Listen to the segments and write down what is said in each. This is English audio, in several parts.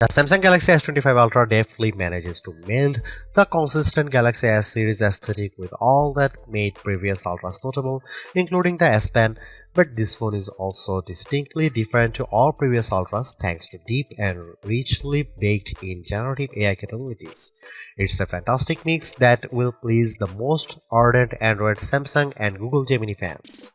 The Samsung Galaxy S25 Ultra deftly manages to meld the consistent Galaxy S series aesthetic with all that made previous Ultras notable, including the S Pen, but this phone is also distinctly different to all previous Ultras thanks to deep and richly baked in generative AI capabilities. It's a fantastic mix that will please the most ardent Android, Samsung and Google Gemini fans.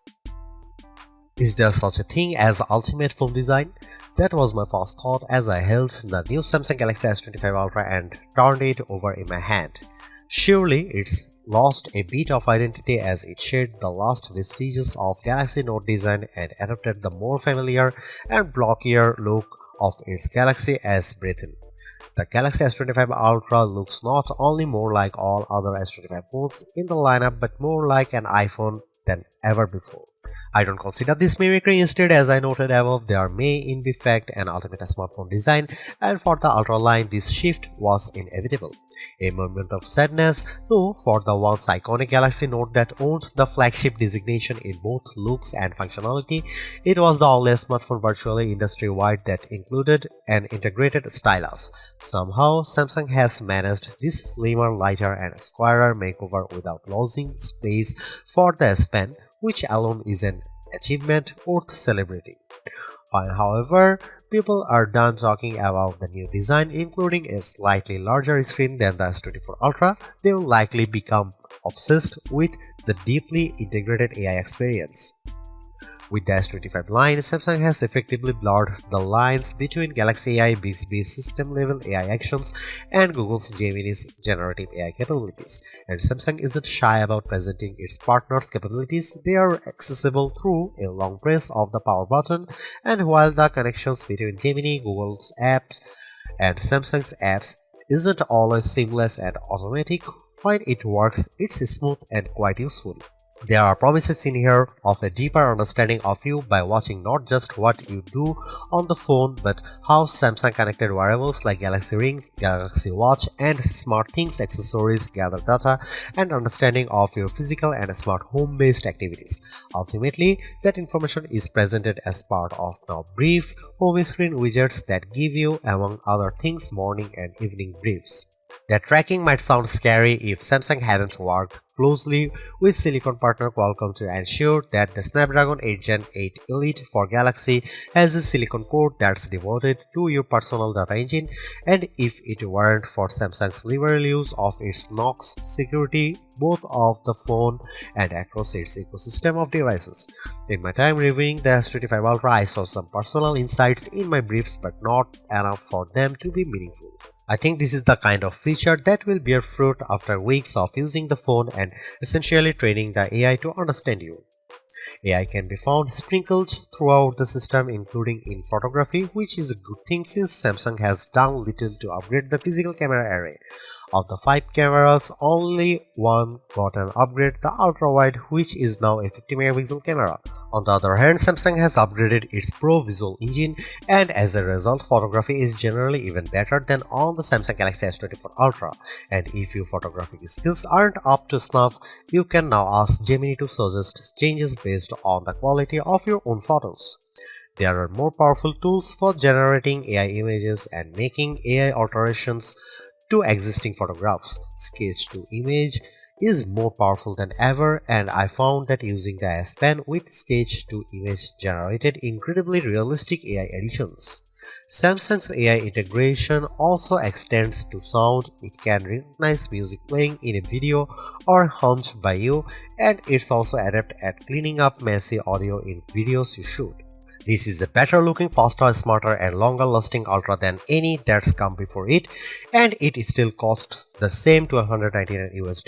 Is there such a thing as ultimate phone design? That was my first thought as I held the new Samsung Galaxy S25 Ultra and turned it over in my hand. Surely it's lost a bit of identity as it shed the last vestiges of Galaxy Note design and adopted the more familiar and blockier look of its Galaxy S Breathin. The Galaxy S25 Ultra looks not only more like all other S25 phones in the lineup but more like an iPhone than ever before. I don't consider this mimicry. Instead, as I noted above, there may in fact an ultimate smartphone design, and for the Ultra line this shift was inevitable. A moment of sadness, though, for the once iconic Galaxy Note that owned the flagship designation in both looks and functionality. It was the only smartphone virtually industry-wide that included an integrated stylus. Somehow, Samsung has managed this slimmer, lighter and squarer makeover without losing space for the S Pen, which alone is an achievement worth celebrating. Fine, however, people are done talking about the new design, including a slightly larger screen than the S24 Ultra. They will likely become obsessed with the deeply integrated AI experience. With the S25 line, Samsung has effectively blurred the lines between Galaxy AI Bixby's system-level AI actions and Google's Gemini's generative AI capabilities, and Samsung isn't shy about presenting its partners' capabilities. They are accessible through a long press of the power button, and while the connections between Gemini, Google's apps, and Samsung's apps isn't always seamless and automatic, when it works, it's smooth and quite useful. There are promises in here of a deeper understanding of you by watching not just what you do on the phone but how Samsung connected wearables like Galaxy Rings, Galaxy Watch and SmartThings accessories gather data and understanding of your physical and smart home-based activities. Ultimately, that information is presented as part of now brief home screen widgets that give you, among other things, morning and evening briefs. That tracking might sound scary if Samsung hadn't worked closely with silicon partner Qualcomm to ensure that the Snapdragon 8 Gen 8 Elite for Galaxy has a silicon core that's devoted to your personal data engine, and if it weren't for Samsung's liberal use of its Knox security both of the phone and across its ecosystem of devices. In my time reviewing the S25 Ultra, I saw some personal insights in my briefs but not enough for them to be meaningful. I think this is the kind of feature that will bear fruit after weeks of using the phone and essentially training the AI to understand you. AI can be found sprinkled throughout the system, including in photography, which is a good thing since Samsung has done little to upgrade the physical camera array. Of the 5 cameras, only one got an upgrade, the ultra-wide, which is now a 50 megapixel camera. On the other hand, Samsung has upgraded its Pro Visual engine, and as a result, photography is generally even better than on the Samsung Galaxy S24 Ultra. And if your photographic skills aren't up to snuff, you can now ask Gemini to suggest changes based on the quality of your own photos. There are more powerful tools for generating AI images and making AI alterations to existing photographs. Sketch to image is more powerful than ever, and I found that using the S Pen with sketch to image generated incredibly realistic AI editions. Samsung's AI integration also extends to sound. It can recognize music playing in a video or hummed by you, and it's also adept at cleaning up messy audio in videos you shoot. This is a better looking, faster, smarter and longer lasting Ultra than any that's come before it, and it still costs the same $199 US.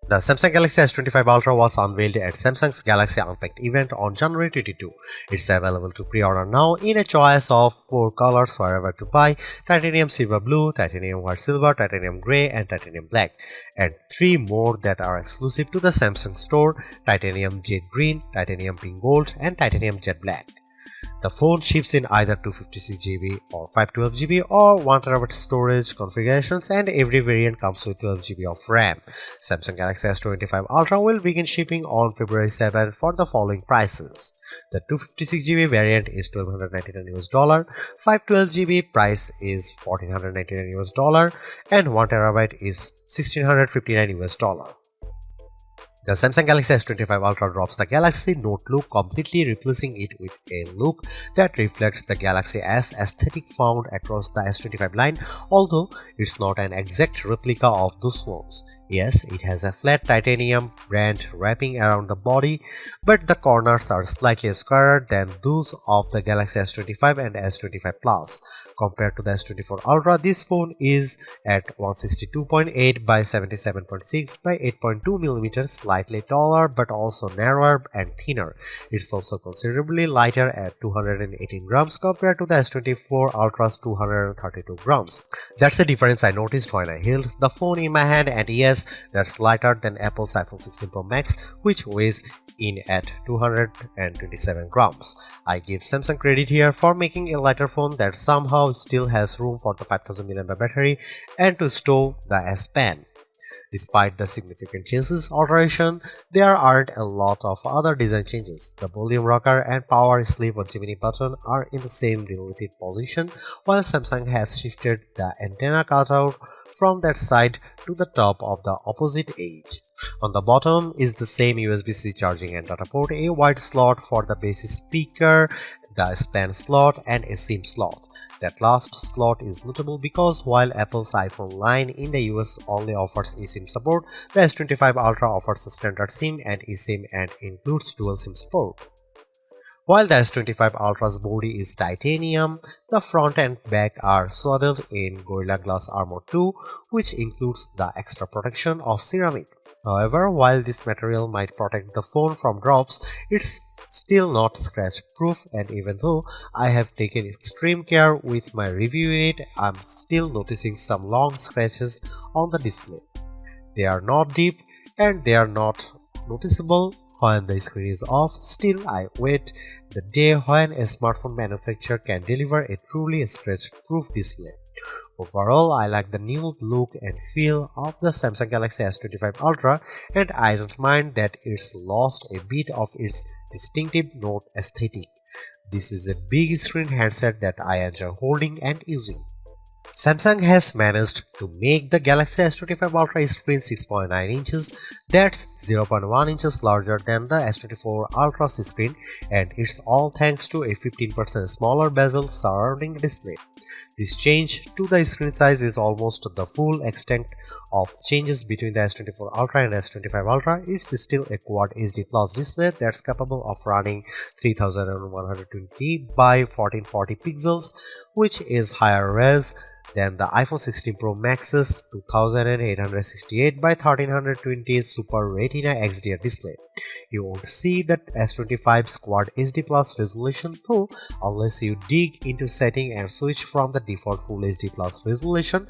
The Samsung Galaxy S25 Ultra was unveiled at Samsung's Galaxy Unpacked event on January 22. It's available to pre-order now in a choice of 4 colors wherever to buy: titanium silver blue, titanium white silver, titanium grey and titanium black, and 3 more that are exclusive to the Samsung store: titanium jade green, titanium pink gold and titanium jet black. The phone ships in either 256GB or 512GB or 1TB storage configurations, and every variant comes with 12GB of RAM. Samsung Galaxy S25 Ultra will begin shipping on February 7 for the following prices. The 256GB variant is $1,299, 512GB price is $1,499, and 1TB is $1,659. The Samsung Galaxy S25 Ultra drops the Galaxy Note look, completely replacing it with a look that reflects the Galaxy S aesthetic found across the S25 line, although it's not an exact replica of those phones. Yes, it has a flat titanium band wrapping around the body, but the corners are slightly squarer than those of the Galaxy S25 and S25 Plus. Compared to the S24 Ultra, this phone is at 162.8 by 77.6 by 8.2mm, slightly taller but also narrower and thinner. It's also considerably lighter at 218 grams compared to the S24 Ultra's 232 grams. That's the difference I noticed when I held the phone in my hand, and yes, that's lighter than Apple's iPhone 16 Pro Max, which weighs in at 227 grams. I give Samsung credit here for making a lighter phone that somehow still has room for the 5000 mAh battery and to store the S Pen. Despite the significant changes alteration, there aren't a lot of other design changes. The volume rocker and power sleep on Gemini button are in the same relative position, while Samsung has shifted the antenna cutout from that side to the top of the opposite edge. On the bottom is the same USB-C charging and data port, a wide slot for the base speaker, the span slot, and a SIM slot. That last slot is notable because while Apple's iPhone line in the US only offers eSIM support, the S25 Ultra offers a standard SIM and eSIM and includes dual SIM support. While the S25 Ultra's body is titanium, the front and back are swaddled in Gorilla Glass Armor 2, which includes the extra protection of ceramic. However, while this material might protect the phone from drops, it's still not scratch proof, and even though I have taken extreme care with my review unit, I'm still noticing some long scratches on the display. They are not deep and they are not noticeable when the screen is off. Still, I wait the day when a smartphone manufacturer can deliver a truly scratch-proof display. Overall, I like the new look and feel of the Samsung Galaxy S25 Ultra, and I don't mind that it's lost a bit of its distinctive Note aesthetic. This is a big screen handset that I enjoy holding and using. Samsung has managed to make the Galaxy S25 Ultra screen 6.9 inches, that's 0.1 inches larger than the S24 Ultra's screen, and it's all thanks to a 15% smaller bezel surrounding the display. This change to the screen size is almost the full extent of changes between the S24 Ultra and S25 Ultra. It's still a Quad HD Plus display that's capable of running 3120 by 1440 pixels, which is higher res than the iPhone 16 Pro Max's 2868 by 1320 Super Retina XDR display. You won't see that S25's Quad HD Plus resolution though unless you dig into setting and switch from the default Full HD Plus resolution,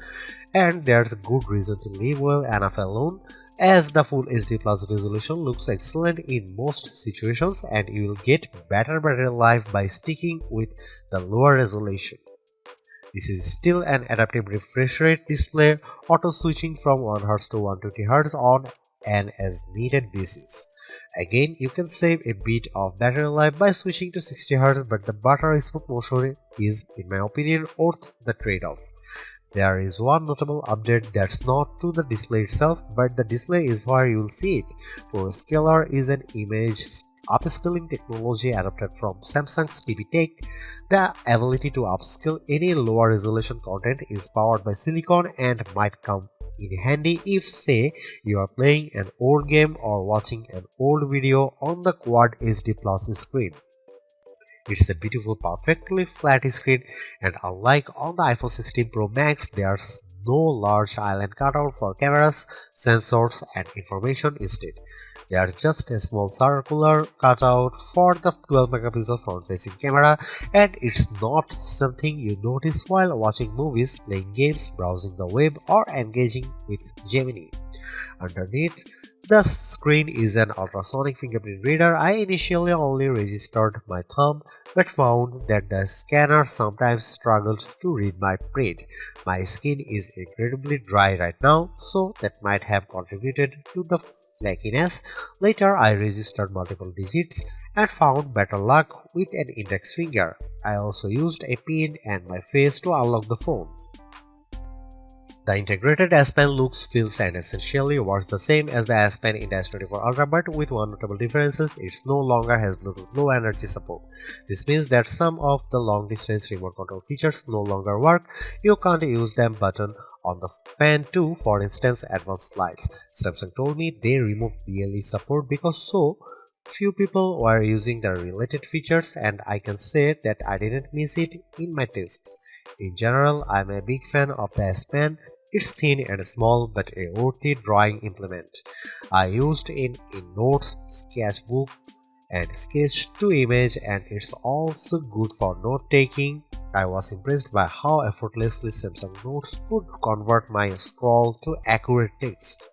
and there's a good reason to leave well enough alone, as the Full HD Plus resolution looks excellent in most situations and you will get better battery life by sticking with the lower resolution. This is still an adaptive refresh rate display, auto switching from 1Hz to 120Hz on an as needed basis. Again, you can save a bit of battery life by switching to 60Hz, but the battery smooth motion is, in my opinion, worth the trade-off. There is one notable update that's not to the display itself, but the display is where you will see it. ProScaler is an image upscaling technology adopted from Samsung's TV Tech. The ability to upscale any lower resolution content is powered by silicon and might come in handy if, say, you are playing an old game or watching an old video on the Quad HD Plus screen. It's a beautiful, perfectly flat screen, and unlike on the iPhone 16 Pro Max, there's no large island cutout for cameras, sensors, and information. Instead, there's just a small circular cutout for the 12-megapixel front-facing camera, and it's not something you notice while watching movies, playing games, browsing the web, or engaging with Gemini. Underneath, The screen is an ultrasonic fingerprint reader. I initially only registered my thumb but found that the scanner sometimes struggled to read my print. My skin is incredibly dry right now, so that might have contributed to the flakiness. Later, I registered multiple digits and found better luck with an index finger. I also used a pin and my face to unlock the phone. The integrated S Pen looks, feels and essentially works the same as the S Pen in the S24 Ultra, but with one notable difference: it no longer has Bluetooth Low Energy support. This means that some of the long-distance remote control features no longer work. You can't use them button on the Pen 2, for instance, advanced lights. Samsung told me they removed BLE support because so few people were using the related features, and I can say that I didn't miss it in my tests. In general, I'm a big fan of the S Pen. It's thin and small but a worthy drawing implement. I used it in notes, sketchbook and sketch to image, and it's also good for note taking. I was impressed by how effortlessly Samsung Notes could convert my scroll to accurate text.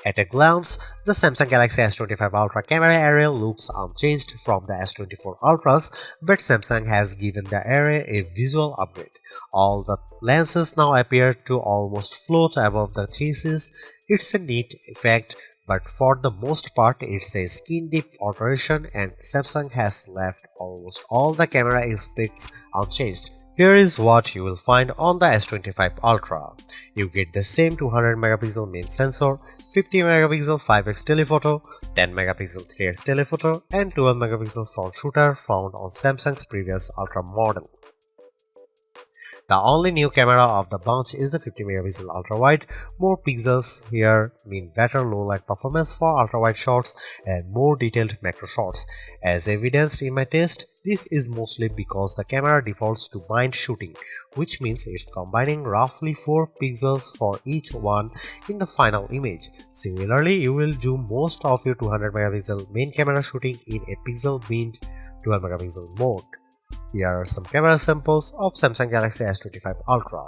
At a glance, the Samsung Galaxy S25 Ultra camera area looks unchanged from the S24 Ultras, but Samsung has given the area a visual upgrade. All the lenses now appear to almost float above the chassis. It's a neat effect, but for the most part it's a skin-deep alteration, and Samsung has left almost all the camera aspects unchanged. Here is what you will find on the S25 Ultra. You get the same 200 megapixel main sensor, 50 megapixel 5x telephoto, 10 megapixel 3x telephoto, and 12 megapixel front shooter found on Samsung's previous Ultra model. The only new camera of the bunch is the 50 megapixel ultra wide. More pixels here mean better low light performance for ultra wide shots and more detailed macro shots. As evidenced in my test, this is mostly because the camera defaults to bind shooting, which means it's combining roughly 4 pixels for each one in the final image. Similarly, you will do most of your 200 megapixel main camera shooting in a pixel binned 12 megapixel mode. Here are some camera samples of Samsung Galaxy S25 Ultra.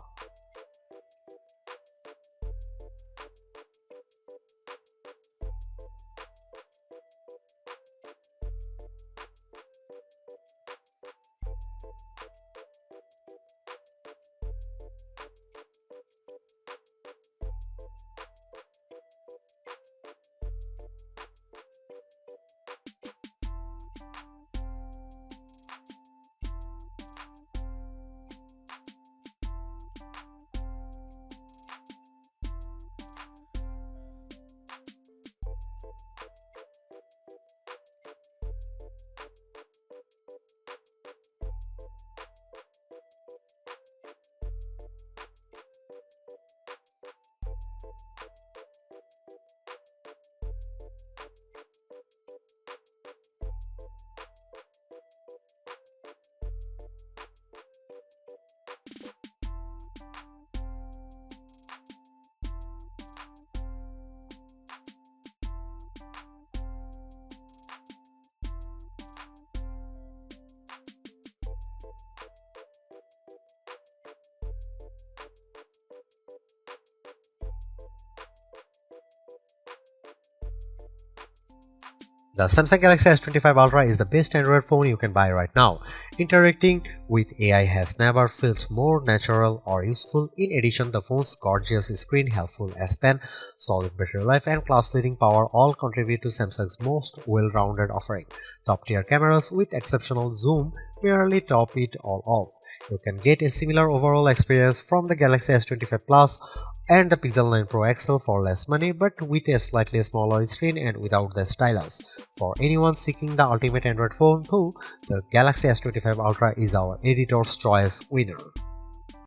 The Samsung Galaxy S25 Ultra is the best Android phone you can buy right now. Interacting with AI has never felt more natural or useful. In addition, the phone's gorgeous screen, helpful S Pen, solid battery life, and class-leading power all contribute to Samsung's most well-rounded offering. Top-tier cameras with exceptional zoom merely top it all off. You can get a similar overall experience from the Galaxy S25 Plus and the Pixel 9 Pro XL for less money, but with a slightly smaller screen and without the stylus. For anyone seeking the ultimate Android phone, the Galaxy S25 Ultra is our editor's choice winner.